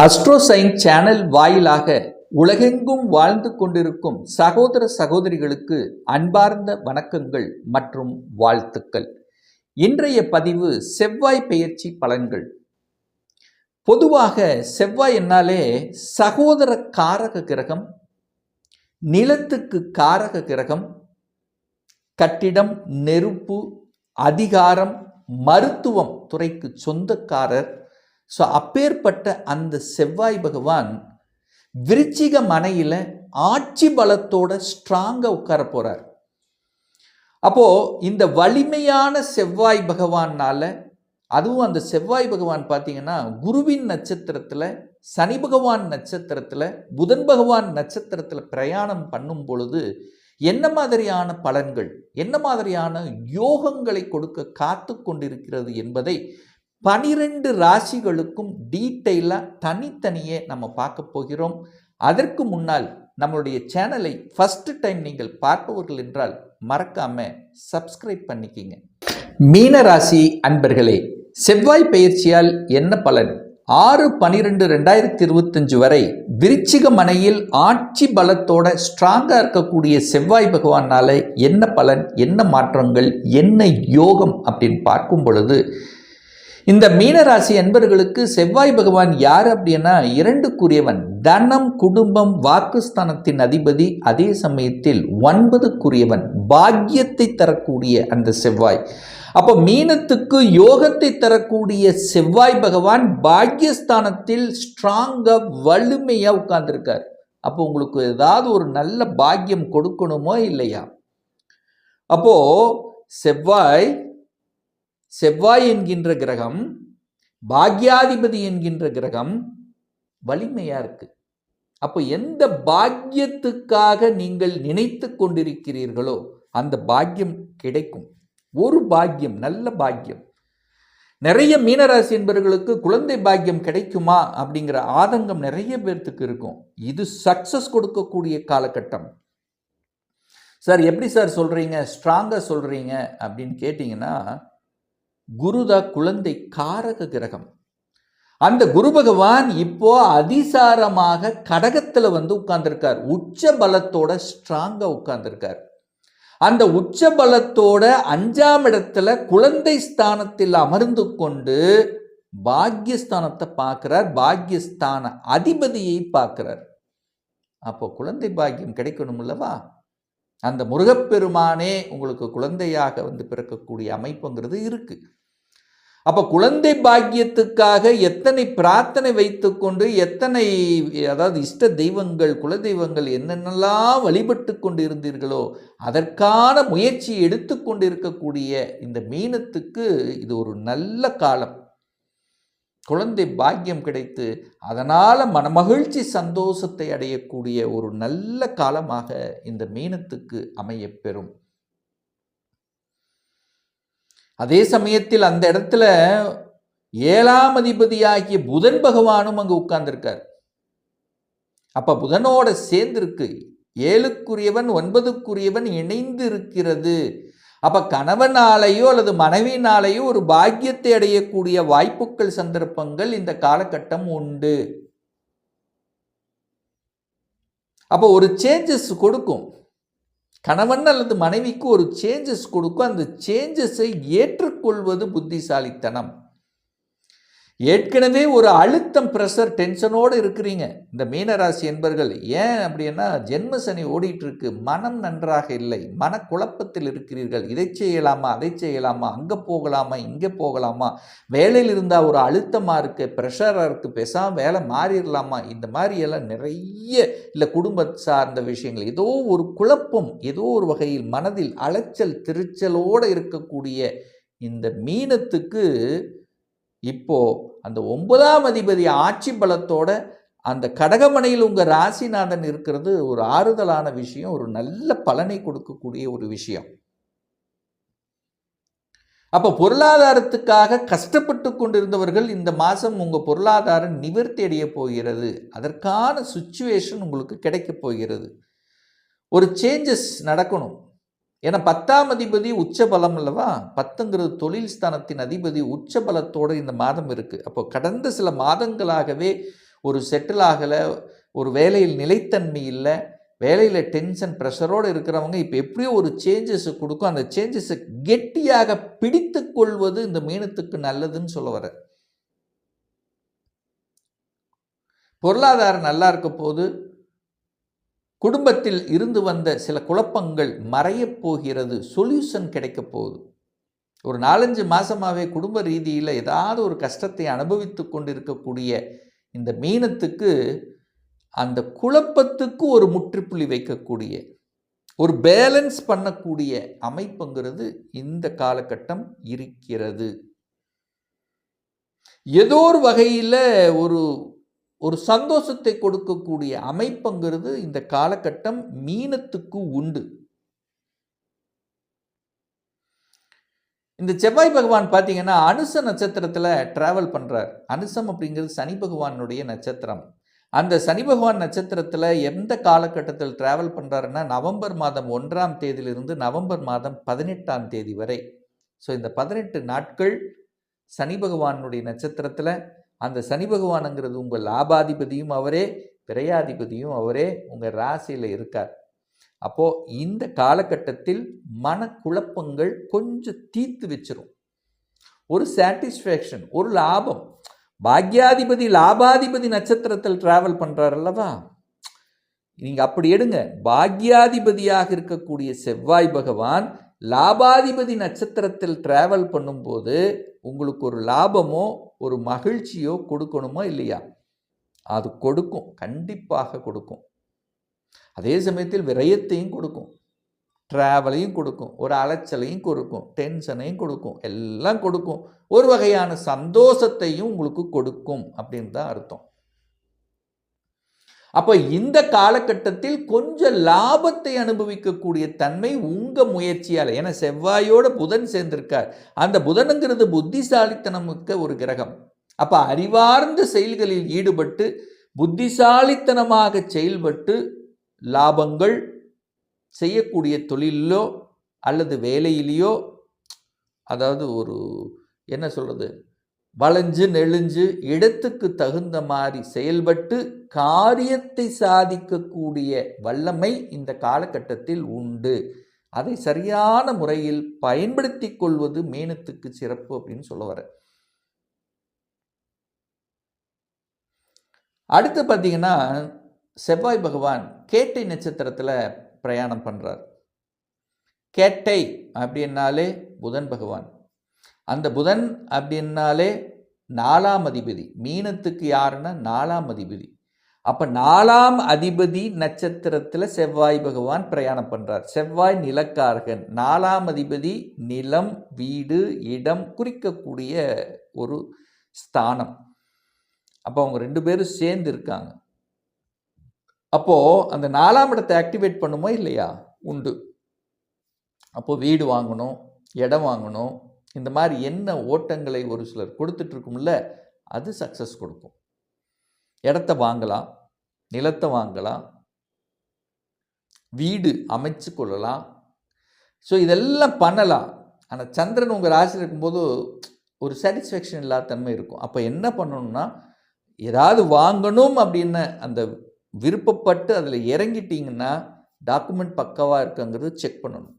அஸ்ட்ரோசைன் channel வாயிலாக உலகெங்கும் வாழ்ந்து கொண்டிருக்கும் சகோதர சகோதரிகளுக்கு அன்பார்ந்த வணக்கங்கள் மற்றும் வாழ்த்துக்கள். இன்றைய பதிவு செவ்வாய் பெயர்ச்சி பலன்கள். பொதுவாக செவ்வாய் என்னாலே சகோதர காரக கிரகம், நிலத்துக்கு காரக கிரகம், கட்டிடம், நெருப்பு, அதிகாரம், மருத்துவம் துறைக்கு சொந்தக்காரர். ஸோ அப்பேற்பட்ட அந்த செவ்வாய் பகவான் விருச்சிக மனையில் ஆட்சி பலத்தோட ஸ்ட்ராங்காக உட்கார போகிறார். அப்போது இந்த வலிமையான செவ்வாய் பகவானால், அதுவும் அந்த செவ்வாய் பகவான் பார்த்தீங்கன்னா குருவின் நட்சத்திரத்தில், சனி பகவான் நட்சத்திரத்தில், புதன் பகவான் நட்சத்திரத்தில் பிரயாணம் பண்ணும் பொழுது என்ன மாதிரியான பலன்கள், என்ன மாதிரியான யோகங்களை கொடுக்க காத்து கொண்டிருக்கிறது என்பதை 12 ராசிகளுக்கும் டீட்டெயிலாக தனித்தனியே நம்ம பார்க்க போகிறோம். அதற்கு முன்னால் நம்மளுடைய சேனலை ஃபர்ஸ்ட் டைம் நீங்கள் பார்ப்பவர்கள் என்றால் மறக்காம சப்ஸ்கிரைப் பண்ணிக்கிங்க. மீன ராசி அன்பர்களே, செவ்வாய் பெயர்ச்சியால் என்ன பலன்? 6/12/2025 வரை விருச்சிக மனையில் ஆட்சி பலத்தோட ஸ்ட்ராங்காக இருக்கக்கூடிய செவ்வாய் பகவானால என்ன பலன், என்ன மாற்றங்கள், என்ன யோகம் அப்படின்னு பார்க்கும் பொழுது, இந்த மீனராசி அன்பர்களுக்கு செவ்வாய் பகவான் யார் அப்படின்னா 2க்குரியவன், தனம், குடும்பம், வாக்குஸ்தானத்தின் அதிபதி. அதே சமயத்தில் 9க்குரியவன், பாக்கியத்தை தரக்கூடிய அந்த செவ்வாய். அப்போ மீனத்துக்கு யோகத்தை தரக்கூடிய செவ்வாய் பகவான் பாக்கியஸ்தானத்தில் ஸ்ட்ராங்காக வலிமையாக உட்கார்ந்துருக்கார். அப்போ உங்களுக்கு ஏதாவது ஒரு நல்ல பாக்கியம் கொடுக்கணுமோ இல்லையா? அப்போ செவ்வாய் என்கின்ற கிரகம், பாக்யாதிபதி என்கின்ற கிரகம் வலிமையா இருக்கு. அப்போ எந்த பாக்கியத்துக்காக நீங்கள் நினைத்து கொண்டிருக்கிறீர்களோ அந்த பாக்கியம் கிடைக்கும். ஒரு பாக்கியம், நல்ல பாக்கியம். நிறைய மீனராசி என்பவர்களுக்கு குழந்தை பாக்கியம் கிடைக்குமா அப்படிங்கிற ஆதங்கம் நிறைய பேர்த்துக்கு இருக்கும். இது சக்சஸ் கொடுக்கக்கூடிய காலகட்டம். சார் எப்படி சார் சொல்றீங்க, ஸ்ட்ராங்கா சொல்றீங்க அப்படின்னு கேட்டீங்கன்னா, குருதா குழந்தை காரக கிரகம். அந்த குரு பகவான் இப்போ அதிசாரமாக கடகத்தில் வந்து உட்கார்ந்துருக்கார். உச்ச பலத்தோட ஸ்ட்ராங்கா உட்கார்ந்துருக்கார். அந்த உச்ச பலத்தோட 5ஆம் இடத்துல குழந்தை ஸ்தானத்தில் அமர்ந்து கொண்டு பாக்யஸ்தானத்தை பார்க்கிறார், பாக்யஸ்தான அதிபதியை பார்க்கிறார். அப்போ குழந்தை பாக்கியம் கிடைக்கணும் அல்லவா? அந்த முருகப்பெருமானே உங்களுக்கு குழந்தையாக வந்து பிறக்கக்கூடிய அமைப்புங்கிறது இருக்கு. அப்போ குழந்தை பாக்கியத்துக்காக எத்தனை பிரார்த்தனை வைத்துக்கொண்டு, எத்தனை அதாவது இஷ்ட தெய்வங்கள், குல தெய்வங்கள் என்னென்னலாம் வழிபட்டு கொண்டு இருந்தீர்களோ அதற்கான முயற்சி எடுத்துக்கொண்டு இருக்கக்கூடிய இந்த மீனத்துக்கு இது ஒரு நல்ல காலம். குழந்தை பாக்கியம் கிடைத்து அதனால் மனமகிழ்ச்சி சந்தோஷத்தை அடையக்கூடிய ஒரு நல்ல காலமாக இந்த மீனத்துக்கு அமையப்பெறும். அதே சமயத்தில் அந்த இடத்துல 7ஆம் அதிபதியாகிய புதன் பகவானும் அங்கு உட்கார்ந்திருக்கார். அப்ப புதனோட சேர்ந்திருக்கு. 7க்குரியவன் 9க்குரியவன் இணைந்து இருக்கிறது. அப்ப கணவனாலேயோ அல்லது மனைவினாலேயோ ஒரு பாக்கியத்தை அடையக்கூடிய வாய்ப்புகள், சந்தர்ப்பங்கள் இந்த காலகட்டம் உண்டு. அப்போ ஒரு சேஞ்சஸ் கொடுக்கும். கணவன் அல்லது மனைவிக்கு ஒரு சேஞ்சஸ் கொடுக்கும். அந்த சேஞ்சஸை ஏற்றுக்கொள்வது புத்திசாலித்தனம். ஏற்கனவே ஒரு அழுத்தம், பிரஷர், டென்ஷனோடு இருக்கிறீங்க இந்த மீனராசி என்பர்கள். ஏன் அப்படின்னா ஜென்ம சனி ஓடிட்டு இருக்கு. மனம் நன்றாக இல்லை, மனக்குழப்பத்தில் இருக்கிறீர்கள். இதை செய்யலாமா, அதை செய்யலாமா, அங்கே போகலாமா, இங்கே போகலாமா, வேலையில் இருந்தால் ஒரு அழுத்தமாக இருக்குது, ப்ரெஷராக இருக்குது, பேசாமல் வேலை மாறிடலாமா, இந்த மாதிரி எல்லாம் நிறைய, இல்லை குடும்ப சார்ந்த விஷயங்கள், ஏதோ ஒரு குழப்பம், ஏதோ ஒரு வகையில் மனதில் அலைச்சல் திருச்சலோடு இருக்கக்கூடிய இந்த மீனத்துக்கு இப்போ அந்த 9ஆம் அதிபதி ஆட்சி பலத்தோட அந்த கடகமனையில் உங்கள் ராசிநாதன் இருக்கிறது ஒரு ஆறுதலான விஷயம், ஒரு நல்ல பலனை கொடுக்கக்கூடிய ஒரு விஷயம். அப்போ பொருளாதாரத்துக்காக கஷ்டப்பட்டு கொண்டிருந்தவர்கள் இந்த மாதம் உங்கள் பொருளாதாரம் நிவர்த்தி அடைய போகிறது. அதற்கான சுச்சுவேஷன் உங்களுக்கு கிடைக்க போகிறது. ஒரு சேஞ்சஸ் நடக்கணும். ஏன்னா 10ஆம் அதிபதி உச்ச பலம் அல்லவா? 10ங்கிறது தொழில் ஸ்தானத்தின் அதிபதி உச்ச பலத்தோடு இந்த மாதம் இருக்குது. அப்போ கடந்த சில மாதங்களாகவே ஒரு செட்டில் ஆகலை, ஒரு வேலையில் நிலைத்தன்மை இல்லை, வேலையில் டென்ஷன் ப்ரெஷரோடு இருக்கிறவங்க இப்போ எப்படியோ ஒரு சேஞ்சஸை கொடுக்கும். அந்த சேஞ்சஸை கெட்டியாக பிடித்து கொள்வது இந்த மீனத்துக்கு நல்லதுன்னு சொல்ல வர. பொருளாதாரம் நல்லா இருக்க போது குடும்பத்தில் இருந்து வந்த சில குழப்பங்கள் மறையப் போகிறது, சொல்யூஷன் கிடைக்க போகுது. ஒரு 4-5 மாதமாகவே குடும்ப ரீதியில் ஏதாவது ஒரு கஷ்டத்தை அனுபவித்து கொண்டிருக்கக்கூடிய இந்த மீனத்துக்கு அந்த குழப்பத்துக்கு ஒரு முற்றுப்புள்ளி வைக்கக்கூடிய, ஒரு பேலன்ஸ் பண்ணக்கூடிய அமைப்புங்கிறது இந்த காலகட்டம் இருக்கிறது. ஏதோ ஒரு வகையில் ஒரு ஒரு சந்தோஷத்தை கொடுக்கக்கூடிய அமைப்புங்கிறது இந்த காலகட்டம் மீனத்துக்கு உண்டு. இந்த செவ்வாய் பகவான் பார்த்தீங்கன்னா அனுச நட்சத்திரத்தில் டிராவல் பண்ணுறார். அனுசம் அப்படிங்கிறது சனி பகவானுடைய நட்சத்திரம். அந்த சனி பகவான் நட்சத்திரத்தில் எந்த காலகட்டத்தில் டிராவல் பண்ணுறாருன்னா நவம்பர் மாதம் 1ஆம் தேதியிலிருந்து நவம்பர் மாதம் 18ஆம் தேதி வரை. ஸோ இந்த 18 நாட்கள் சனி பகவானுடைய நட்சத்திரத்தில், அந்த சனி பகவானுங்கிறது உங்கள் லாபாதிபதியும் அவரே, விரையாதிபதியும் அவரே, உங்கள் ராசியில் இருக்கார். அப்போது இந்த காலகட்டத்தில் மனக்குழப்பங்கள் கொஞ்சம் தீர்த்து வச்சிரும். ஒரு சாட்டிஸ்ஃபேக்ஷன், ஒரு லாபம். பாக்யாதிபதி லாபாதிபதி நட்சத்திரத்தில் டிராவல் பண்ணுறார் அல்லவா, நீங்கள் அப்படி எடுங்க. பாக்யாதிபதியாக இருக்கக்கூடிய செவ்வாய் பகவான் லாபாதிபதி நட்சத்திரத்தில் டிராவல் பண்ணும்போது உங்களுக்கு ஒரு லாபமோ ஒரு மகிழ்ச்சியோ கொடுக்கணுமோ இல்லையா? அது கொடுக்கும், கண்டிப்பாக கொடுக்கும். அதே சமயத்தில் விரயத்தையும் கொடுக்கும், டிராவலையும் கொடுக்கும், ஒரு அலைச்சலையும் கொடுக்கும், டென்ஷனையும் கொடுக்கும், எல்லாம் கொடுக்கும். ஒரு வகையான சந்தோஷத்தையும் உங்களுக்கு கொடுக்கும் அப்படின்னு தான் அர்த்தம். அப்போ இந்த காலகட்டத்தில் கொஞ்சம் லாபத்தை அனுபவிக்கக்கூடிய தன்மை உங்கள் முயற்சியால், ஏன்னா செவ்வாயோட புதன் சேர்ந்திருக்கார். அந்த புதனுங்கிறது புத்திசாலித்தனமிக்க ஒரு கிரகம். அப்போ அறிவார்ந்த செயல்களில் ஈடுபட்டு புத்திசாலித்தனமாக செயல்பட்டு லாபங்கள் செய்யக்கூடிய தொழிலிலோ அல்லது வேலையிலேயோ, அதாவது ஒரு என்ன சொல்கிறது, வளைஞ்சு நெளிஞ்சு இடத்துக்கு தகுந்த மாதிரி செயல்பட்டு காரியத்தை சாதிக்கக்கூடிய வல்லமை இந்த காலகட்டத்தில் உண்டு. அதை சரியான முறையில் பயன்படுத்தி கொள்வது மீனத்துக்கு சிறப்பு அப்படின்னு சொல்ல வர. அடுத்து பார்த்தீங்கன்னா செவ்வாய் பகவான் கேட்டை நட்சத்திரத்தில் பிரயாணம் பண்ணுறார். கேட்டை அப்படின்னாலே புதன் பகவான். அந்த புதன் அப்படின்னாலே 4ஆம் அதிபதி. மீனத்துக்கு யாருன்னா 4ஆம் அதிபதி. அப்போ 4ஆம் அதிபதி நட்சத்திரத்தில் செவ்வாய் பகவான் பிரயாணம் பண்ணுறார். செவ்வாய் நிலக்காரகன். 4ஆம் அதிபதி நிலம், வீடு, இடம் குறிக்கக்கூடிய ஒரு ஸ்தானம். அப்போ அவங்க 2 பேரும் சேர்ந்து இருக்காங்க. அப்போது அந்த 4ஆம் இடத்தை ஆக்டிவேட் பண்ணுமோ இல்லையா? உண்டு. அப்போது வீடு வாங்கணும், இடம் வாங்கணும், இந்த மாதிரி என்ன ஓட்டங்களை ஒரு சிலர் கொடுத்துட்ருக்கும்ல, அது சக்ஸஸ் கொடுக்கும். இடத்த வாங்கலாம், நிலத்தை வாங்கலாம், வீடு அமைச்சு கொள்ளலாம். ஸோ இதெல்லாம் பண்ணலாம். ஆனால் சந்திரன் உங்கள் ராசியில் இருக்கும்போது ஒரு சாட்டிஸ்ஃபேக்ஷன் இல்லாத தன்மை இருக்கும். அப்போ என்ன பண்ணணும்னா, ஏதாவது வாங்கணும் அப்படின்னு அந்த விருப்பப்பட்டு அதில் இறங்கிட்டீங்கன்னா டாக்குமெண்ட் பக்காவாக இருக்குங்கிறது செக் பண்ணணும்.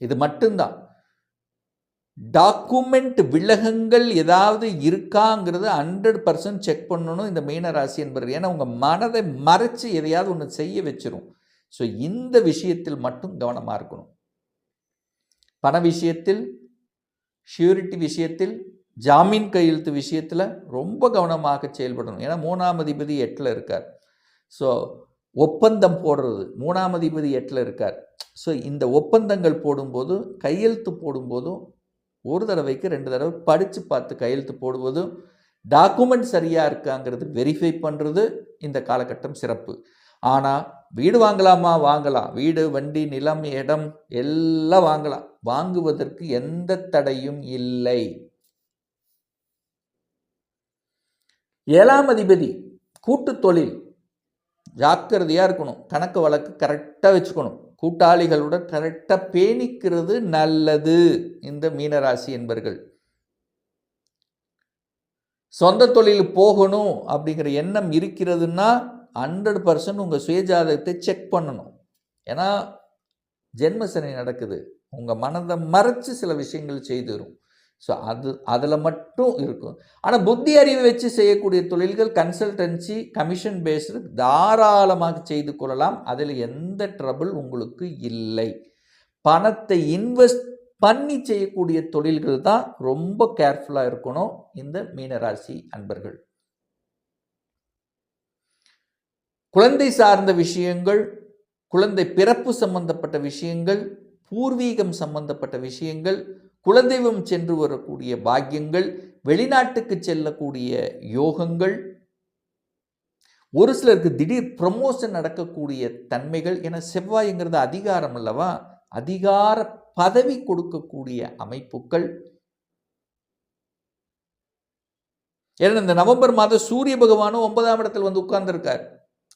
இது மட்டும்தான். டாக்குமெண்ட் விலகங்கள் ஏதாவது இருக்காங்கிறது 100% செக் பண்ணணும் இந்த மீன ராசி என்பது. ஏன்னா உங்கள் மனதை மறைச்சு எதையாவது ஒன்று செய்ய வச்சிரும். ஸோ இந்த விஷயத்தில் மட்டும் கவனமாக இருக்கணும். பண விஷயத்தில், ஷியூரிட்டி விஷயத்தில், ஜாமீன் கையெழுத்து விஷயத்தில் ரொம்ப கவனமாக செயல்படணும். ஏன்னா 3ஆம் அதிபதி 8ல் இருக்கார். ஸோ ஒப்பந்தம் போடுறது, 3ஆம் அதிபதி 8ல் இருக்கார். ஸோ இந்த ஒப்பந்தங்கள் போடும்போது, கையெழுத்து போடும்போதும் ஒரு தடவைக்கு 2 தடவை படித்து பார்த்து கையெழுத்து போடுவதும், டாக்குமெண்ட் சரியாக இருக்காங்கிறது வெரிஃபை பண்ணுறது இந்த காலகட்டம் சிறப்பு. ஆனால் வீடு வாங்கலாமா? வாங்கலாம். வீடு, வண்டி, நிலம், இடம் எல்லாம் வாங்கலாம். வாங்குவதற்கு எந்த தடையும் இல்லை. 7ஆம் அதிபதி கூட்டு தொழில், ஜாக்கிரதையாக இருக்கணும். கணக்கு வழக்கு கரெக்டாக வச்சுக்கணும். கூட்டாளிகளோட கரெக்டாக பேணிக்கிறது நல்லது இந்த மீனராசி என்பர்கள். சொந்த தொழில் போகணும் அப்படிங்கிற எண்ணம் இருக்கிறதுன்னா 100% உங்கள் சுயஜாதகத்தை செக் பண்ணணும். ஏன்னா ஜென்மசனி நடக்குது, உங்கள் மனதை மறைச்சு சில விஷயங்கள் செய்துரும். ஸோ அதில் மட்டும் இருக்கும். ஆனால் புத்தி அறிவை வச்சு செய்யக்கூடிய தொழில்கள் கன்சல்டன்சி கமிஷன் பேஸ்டு தாராளமாக செய்து கொள்ளலாம். அதில் எந்த ட்ரபிள் உங்களுக்கு இல்லை. பணத்தை இன்வெஸ்ட் பண்ணி செய்யக்கூடிய தொழில்கள் தான் ரொம்ப கேர்ஃபுல்லாக இருக்கணும் இந்த மீனராசி அன்பர்கள். குழந்தை சார்ந்த விஷயங்கள், குழந்தை பிறப்பு சம்பந்தப்பட்ட விஷயங்கள், பூர்வீகம் சம்பந்தப்பட்ட விஷயங்கள், குலதெய்வம் சென்று வரக்கூடிய பாக்கியங்கள், வெளிநாட்டுக்கு செல்லக்கூடிய யோகங்கள், ஒரு சிலருக்கு திடீர் ப்ரமோஷன் நடக்கக்கூடிய தன்மைகள். என செவ்வாய்ங்கிறது அதிகாரம் அல்லவா, அதிகார பதவி கொடுக்கக்கூடிய அமைப்புகள். ஏன்னா இந்த நவம்பர் மாதம் சூரிய பகவானும் 9ஆம் இடத்தில் வந்து உட்கார்ந்துருக்கார்,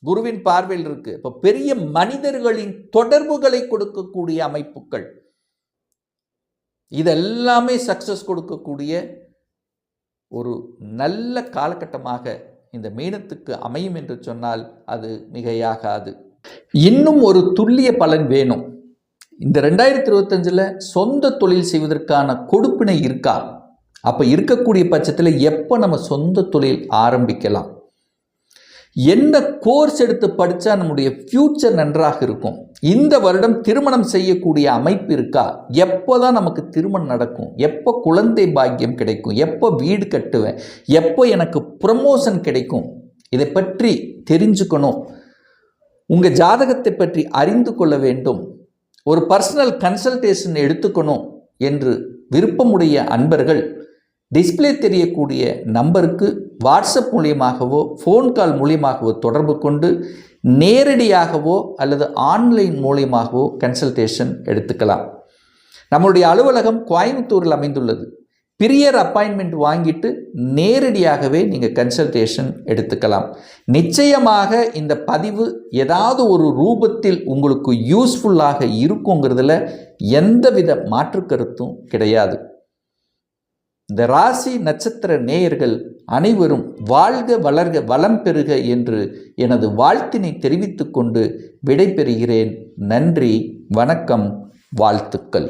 குருவின் பார்வையில் இருக்கு. இப்போ பெரிய மனிதர்களின் தொடர்புகளை கொடுக்கக்கூடிய அமைப்புகள், இதெல்லாமே சக்சஸ் கொடுக்கக்கூடிய ஒரு நல்ல காலகட்டமாக இந்த மீனத்துக்கு அமையும் என்று சொன்னால் அது மிகையாகாது. இன்னும் ஒரு துல்லிய பலன் வேணும். இந்த 2025 சொந்த தொழில் செய்வதற்கான கொடுப்பினை இருக்கா? அப்போ இருக்கக்கூடிய பட்சத்தில் எப்போ நம்ம சொந்த தொழில் ஆரம்பிக்கலாம்? என்ன கோர்ஸ் எடுத்து படித்தா நம்முடைய ஃப்யூச்சர் நன்றாக இருக்கும்? இந்த வருடம் திருமணம் செய்யக்கூடிய அமைப்பு இருக்கா? எப்போ தான் நமக்கு திருமணம் நடக்கும்? எப்போ குழந்தை பாக்கியம் கிடைக்கும்? எப்போ வீடு கட்டுவேன்? எப்போ எனக்கு ப்ரமோஷன் கிடைக்கும்? இதை பற்றி தெரிஞ்சுக்கணும். உங்கள் ஜாதகத்தை பற்றி அறிந்து கொள்ள வேண்டும். ஒரு பர்சனல் கன்சல்டேஷன் எடுத்துக்கணும் என்று விருப்பமுடைய அன்பர்கள் டிஸ்பிளே தெரியக்கூடிய நம்பருக்கு வாட்ஸ்அப் மூலியமாகவோ ஃபோன் கால் மூலியமாகவோ தொடர்பு கொண்டு நேரடியாகவோ அல்லது ஆன்லைன் மூலியமாகவோ கன்சல்டேஷன் எடுத்துக்கலாம். நம்மளுடைய அலுவலகம் கோயம்புத்தூரில் அமைந்துள்ளது. பிரியர் அப்பாயின்மெண்ட் வாங்கிட்டு நேரடியாகவே நீங்கள் கன்சல்டேஷன் எடுத்துக்கலாம். நிச்சயமாக இந்த பதிவு ஏதாவது ஒரு ரூபத்தில் உங்களுக்கு யூஸ்ஃபுல்லாக இருக்குங்கிறதுல எந்தவித மாற்று கருத்தும் கிடையாது. இந்த ராசி நட்சத்திர நேயர்கள் அனைவரும் வாழ்க வளர்க வளம் பெறுக என்று எனது வாழ்த்தினை தெரிவித்துக் கொண்டு விடைபெறுகிறேன். நன்றி, வணக்கம், வாழ்த்துக்கள்.